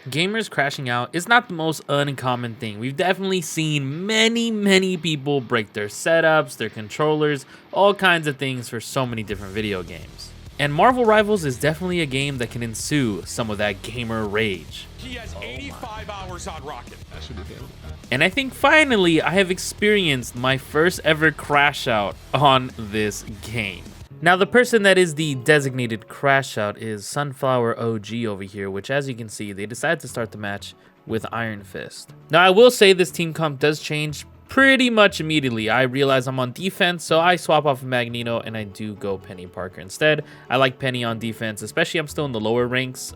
Gamers crashing out is not the most uncommon thing. We've definitely seen many people break their setups, their controllers, all kinds of things for so many different video games. And Marvel Rivals is definitely a game that can ensue some of that gamer rage. He has 85 hours on Rocket. That should be good. And I think finally I have experienced my first ever crash out on this game. Now, the person that is the designated crash out is Sunflower OG over here, which, as you can see, they decided to start the match with Iron Fist. Now, I will say this team comp does change pretty much immediately. I realize I'm on defense, so I swap off of Magneto and I do go Penny Parker instead. I like Penny on defense, especially I'm still in the lower ranks.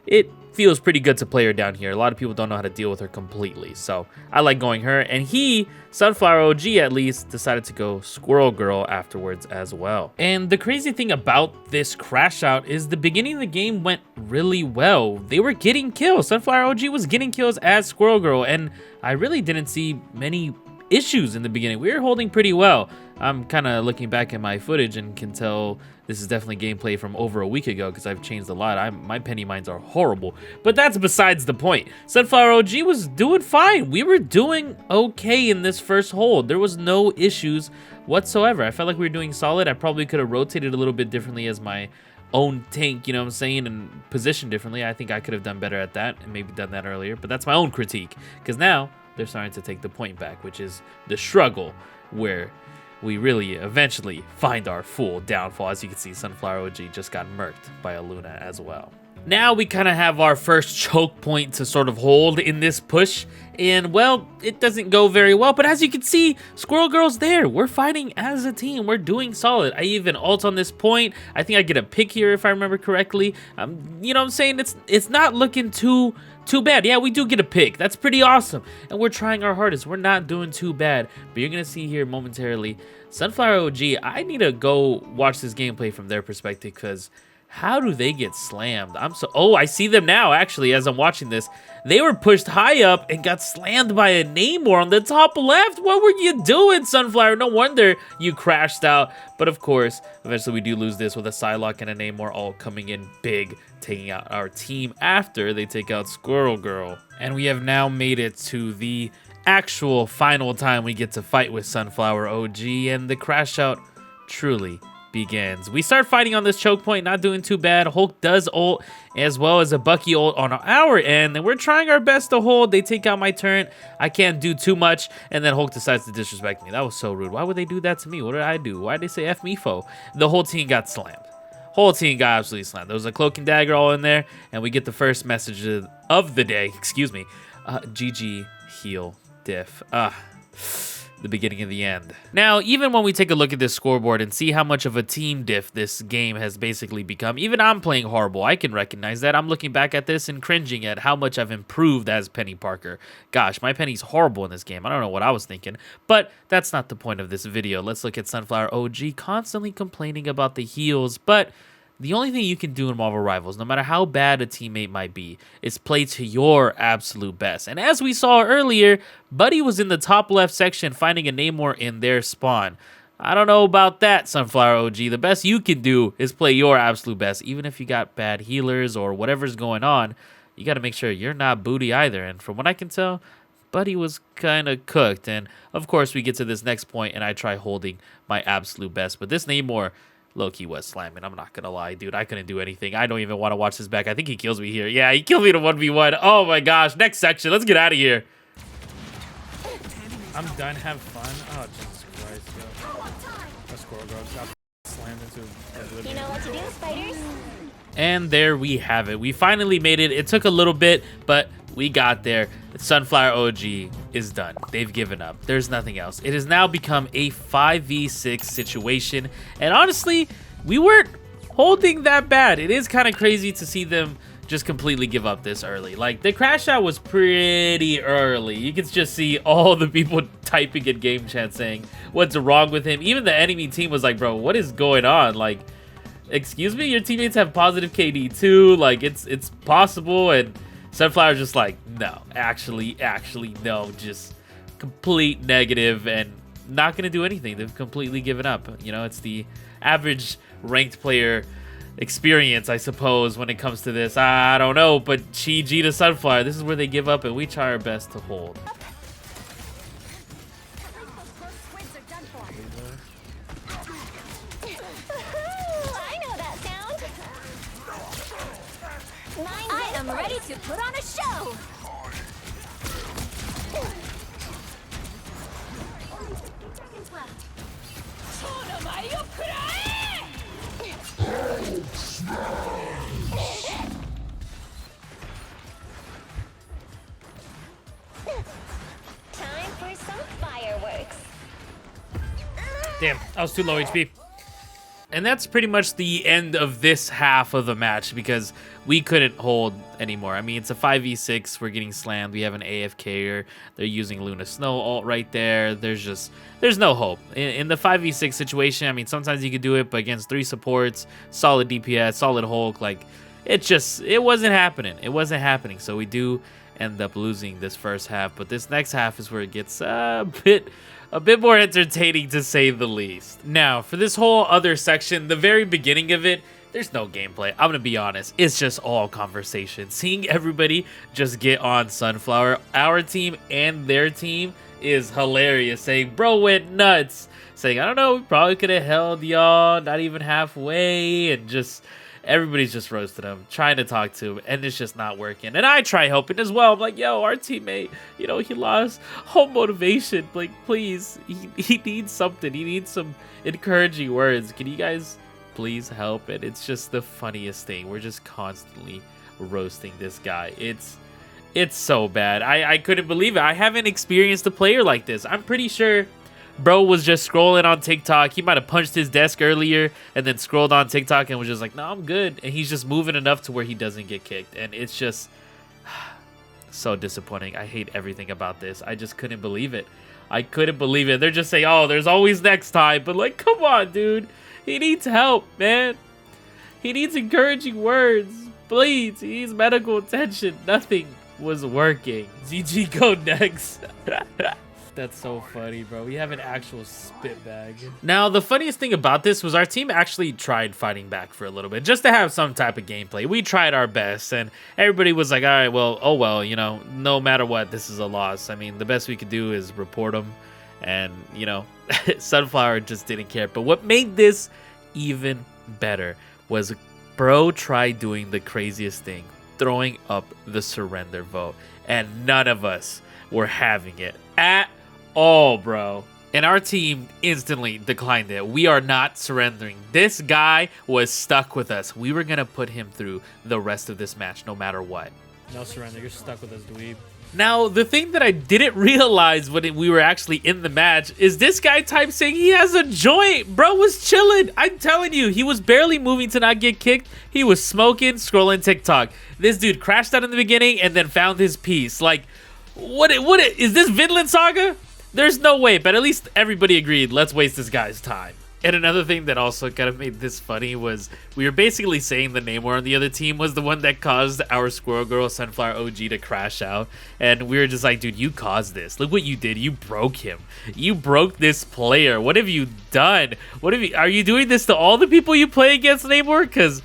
It feels pretty good to play her down here. A lot of people don't know how to deal with her completely, so I like going her. And he, Sunflower OG at least, decided to go Squirrel Girl afterwards as well. And the crazy thing about this crash out is the beginning of the game went really well. They were getting kills. Sunflower OG was getting kills as Squirrel Girl, and I really didn't see many issues in the beginning. We were holding pretty well. I'm kind of looking back at my footage and can tell this is definitely gameplay from over a week ago because I've changed a lot. My penny mines are horrible, but that's besides the point. Sunflower OG was doing fine. We were doing okay in this first hold. There was no issues whatsoever. I felt like we were doing solid. I probably could have rotated a little bit differently as my own tank, you know what I'm saying, and positioned differently. I think I could have done better at that and maybe done that earlier, but that's my own critique because now they're starting to take the point back, which is the struggle where we really eventually find our full downfall. As you can see, Sunflower OG just got murked by a Luna as well. Now we kind of have our first choke point to sort of hold in this push, and well, it doesn't go very well, but as you can see, Squirrel Girl's there. We're fighting as a team. We're doing solid. I even ult on this point. I think I get a pick here if I remember correctly. You know what I'm saying? It's not looking too bad. Yeah, we do get a pick. That's pretty awesome. And we're trying our hardest. We're not doing too bad. But you're going to see here momentarily, Sunflower OG, I need to go watch this gameplay from their perspective because how do they get slammed? Oh, I see them now, actually, as I'm watching this. They were pushed high up and got slammed by a Namor on the top left. What were you doing, Sunflower? No wonder you crashed out. But of course, eventually we do lose this with a Psylocke and a Namor all coming in big, taking out our team after they take out Squirrel Girl. And we have now made it to the actual final time we get to fight with Sunflower OG, and the crash out truly begins. We start fighting on this choke point, not doing too bad. Hulk does ult as well as a Bucky ult on our end, and we're trying our best to hold. They take out my turret. I can't do too much, and then Hulk decides to disrespect me. That was so rude. Why would they do that to me? What did I do? Why did they say F me fo? The whole team got slammed. Whole team got absolutely slammed. There was a cloak and dagger all in there, and we get the first message of the day. Excuse me. GG heal diff. The beginning of the end. Now, even when we take a look at this scoreboard and see how much of a team diff this game has basically become, even I'm playing horrible. I can recognize that. I'm looking back at this and cringing at how much I've improved as Penny Parker. Gosh, my Penny's horrible in this game. I don't know what I was thinking, but that's not the point of this video. Let's look at Sunflower OG constantly complaining about the heals, but the only thing you can do in Marvel Rivals, no matter how bad a teammate might be, is play to your absolute best. And as we saw earlier, Buddy was in the top left section finding a Namor in their spawn. I don't know about that, Sunflower OG. The best you can do is play your absolute best. Even if you got bad healers or whatever's going on, you got to make sure you're not booty either. And from what I can tell, Buddy was kind of cooked. And of course, we get to this next point and I try holding my absolute best. But this Namor low-key was slamming. I'm not gonna lie, dude. I couldn't do anything. I don't even want to watch this back. I think he kills me here. Yeah, he killed me to 1v1. Oh my gosh. Next section. Let's get out of here. I'm done. Have fun. Oh, Jesus Christ, yo. That Squirrel Girl got slammed into. You know what to do, spiders? And there we have it. We finally made it. It took a little bit, but we got there. Sunflower OG is done. They've given up. There's nothing else. It has now become a 5v6 situation. And honestly, we weren't holding that bad. It is kind of crazy to see them just completely give up this early. Like, the crash out was pretty early. You can just see all the people typing in game chat saying, what's wrong with him? Even the enemy team was like, bro, what is going on? Like, excuse me? Your teammates have positive KD too. Like, it's possible. And Sunflower's just like, no, actually, no, just complete negative and not going to do anything. They've completely given up. You know, it's the average ranked player experience, I suppose, when it comes to this. I don't know, but GG to Sunflower. This is where they give up, and we try our best to hold. I know that sound. I am ready to put on a show. Time for some fireworks. Damn, I was too low HP. And that's pretty much the end of this half of the match because we couldn't hold anymore. I mean, it's a 5v6. We're getting slammed. We have an AFKer. They're using Luna Snow ult right there. There's no hope. In the 5v6 situation, I mean, sometimes you could do it, but against 3 supports, solid DPS, solid Hulk, like, it wasn't happening. It wasn't happening. So we do end up losing this first half. But this next half is where it gets a bit more entertaining, to say the least. Now, for this whole other section, the very beginning of it, there's no gameplay. I'm gonna be honest. It's just all conversation. Seeing everybody just get on Sunflower, our team and their team, is hilarious. Saying, bro went nuts. Saying, I don't know, we probably could have held y'all, not even halfway, and just... everybody's just roasting him, trying to talk to him, and it's just not working. And I try helping as well. I'm like, yo, our teammate, you know, he lost whole motivation. Like, please, he needs something. He needs some encouraging words. Can you guys please help? And it's just the funniest thing. We're just constantly roasting this guy. It's so bad. I couldn't believe it. I haven't experienced a player like this. I'm pretty sure bro was just scrolling on TikTok. He might have punched his desk earlier and then scrolled on TikTok and was just like, no, I'm good. And he's just moving enough to where he doesn't get kicked. And it's just so disappointing. I hate everything about this. I just couldn't believe it. I couldn't believe it. They're just saying, oh, there's always next time. But like, come on, dude. He needs help, man. He needs encouraging words. Please, he needs medical attention. Nothing was working. ZG, go next. That's so funny, bro. We have an actual spit bag. Now, the funniest thing about this was our team actually tried fighting back for a little bit just to have some type of gameplay. We tried our best, and everybody was like, all right, well, oh well, you know, no matter what, this is a loss. I mean, the best we could do is report them, and, you know, Sunflower just didn't care. But what made this even better was bro tried doing the craziest thing, throwing up the surrender vote, and none of us were having it at all, bro. And our team instantly declined it. We are not surrendering. This guy was stuck with us. We were gonna put him through the rest of this match no matter what. No surrender. You're stuck with us, dweeb. Now, the thing that I didn't realize when we were actually in the match is this guy typed saying he has a joint. Bro was chilling. I'm telling you, he was barely moving to not get kicked. He was smoking, scrolling TikTok. This dude crashed out in the beginning and then found his piece. Like, what is this Vinland Saga? There's no way, but at least everybody agreed, let's waste this guy's time. And another thing that also kind of made this funny was we were basically saying the Namor on the other team was the one that caused our Squirrel Girl Sunflower OG to crash out. And we were just like, dude, you caused this. Look what you did. You broke him. You broke this player. What have you done? Are you doing this to all the people you play against, Namor? Because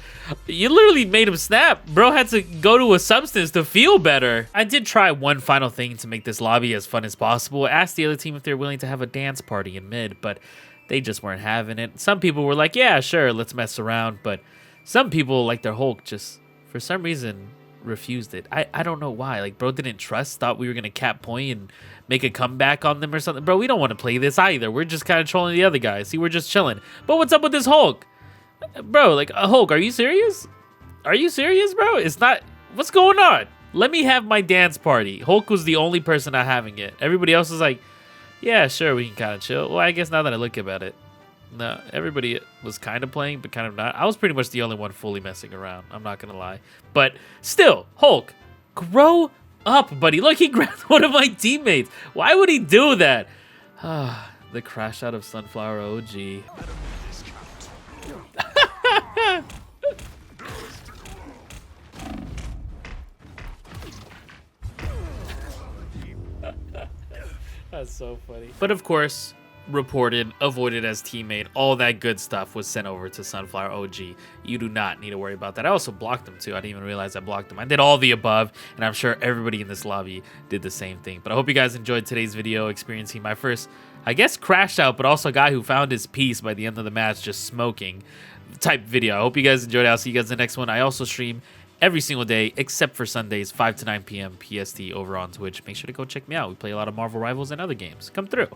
you literally made him snap. Bro had to go to a substance to feel better. I did try one final thing to make this lobby as fun as possible. I asked the other team if they're willing to have a dance party in mid, but they just weren't having it. Some people were like, yeah, sure, let's mess around. But some people, like their Hulk, just for some reason refused it. I don't know why. Like, bro didn't trust, thought we were going to cap point and make a comeback on them or something. Bro, we don't want to play this either. We're just kind of trolling the other guys. See, we're just chilling. But what's up with this Hulk? Bro, like, Hulk, are you serious? Are you serious, bro? It's not... What's going on? Let me have my dance party. Hulk was the only person not having it. Everybody else was like, yeah, sure, we can kind of chill. Well, I guess now that I look about it, no, everybody was kind of playing, but kind of not. I was pretty much the only one fully messing around. I'm not going to lie. But still, Hulk, grow up, buddy. Look, he grabbed one of my teammates. Why would he do that? The crash out of Sunflower OG. That's so funny. But of course, reported, avoided as teammate, all that good stuff was sent over to Sunflower OG. You do not need to worry about that. I also blocked him too. I didn't even realize I blocked him. I did all the above, and I'm sure everybody in this lobby did the same thing. But I hope you guys enjoyed today's video, experiencing my first, I guess, crash out, but also a guy who found his peace by the end of the match just smoking type video. I hope you guys enjoyed it. I'll see you guys in the next one. I also stream every single day except for Sundays, 5 to 9 p.m. PST over on Twitch. Make sure to go check me out. We play a lot of Marvel Rivals and other games. Come through.